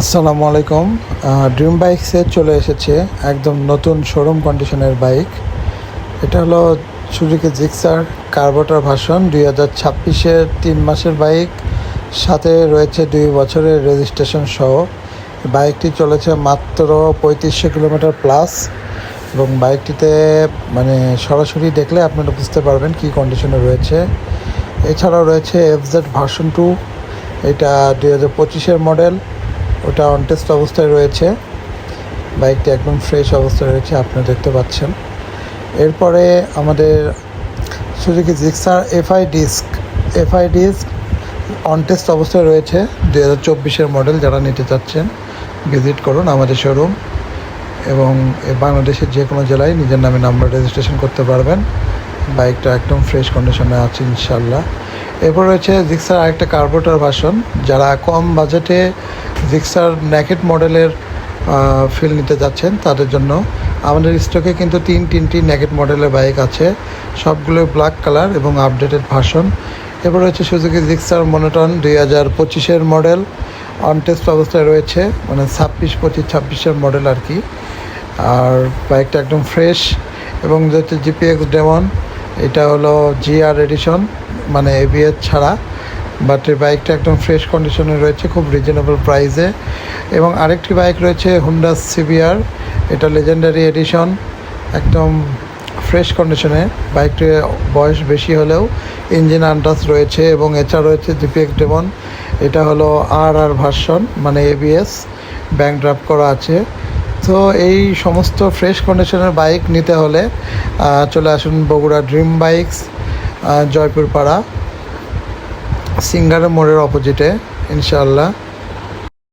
আসসালামু আলাইকুম। ড্রিম বাইকসে চলে এসেছে একদম নতুন শোরুম কন্ডিশনের বাইক। এটা হলো সুজুকি জিক্সার কার্বোটার ভার্সন 2026-এর 3 মাসের বাইক, সাথে রয়েছে 2 বছরের রেজিস্ট্রেশন সহ। বাইকটি চলেছে মাত্র 3500 কিলোমিটার প্লাস, এবং বাইকটিতে মানে সরাসরি দেখলে আপনারা বুঝতে পারবেন কী কন্ডিশনে রয়েছে। এছাড়াও রয়েছে এফজেড ভার্সন 2, এটা 2025-এর মডেল, ওটা অনটেস্ট অবস্থায় রয়েছে। বাইকটি একদম ফ্রেশ অবস্থায় রয়েছে, আপনারা দেখতে পাচ্ছেন। এরপরে আমাদের Suzuki Gixxer FI disc on test অবস্থায় রয়েছে, 2024-এর মডেল। যারা নিতে চাচ্ছেন ভিজিট করুন আমাদের শোরুম, এবং বাংলাদেশের যে কোনো জেলায় নিজের নামে নাম্বার রেজিস্ট্রেশন করতে পারবেন। বাইকটা একদম ফ্রেশ কন্ডিশনে আছে ইনশাল্লাহ। এরপর রয়েছে জিক্সার আরেকটা কার্বোটার ভার্সন। যারা কম বাজেটে জিক্সার ন্যাকেট মডেলের ফিল নিতে যাচ্ছেন তাদের জন্য আমাদের স্টকে কিন্তু তিনটি ন্যাকেট মডেলের বাইক আছে, সবগুলো ব্ল্যাক কালার এবং আপডেটেড ভার্সন। এরপর রয়েছে সুজুকি জিক্সার মনোটন 2025-এর মডেল, অনটেস্ট অবস্থায় রয়েছে, মানে 26-25-26-এর মডেল আর কি। আর বাইকটা একদম ফ্রেশ। এবং যেটা জিপিএক্স ডেমন, এটা হলো জিআর এডিশন, মানে এবিএস ছাড়া, বাট এই বাইকটা একদম ফ্রেশ কন্ডিশনে রয়েছে, খুব রিজনেবল প্রাইসে। এবং আরেকটি বাইক রয়েছে হুন্ডা সিবিআর, এটা লেজেন্ডারি এডিশন, একদম ফ্রেশ কন্ডিশনে। বাইকটির বয়স বেশি হলেও ইঞ্জিন আনটাচ রয়েছে। এবং এছাড়া রয়েছে জিপিএক্স ডেমন, এটা হলো আর ভার্সন, মানে এবিএস ব্যাংক ড্রাফট করা আছে। তো এই সমস্ত ফ্রেশ কন্ডিশনের বাইক নিতে হলে চলে আসুন বগুড়া ড্রিম বাইকস, জয়পুর পাড়া, সিঙ্গারের মোড়ের অপোজিটে ইনশাআল্লাহ।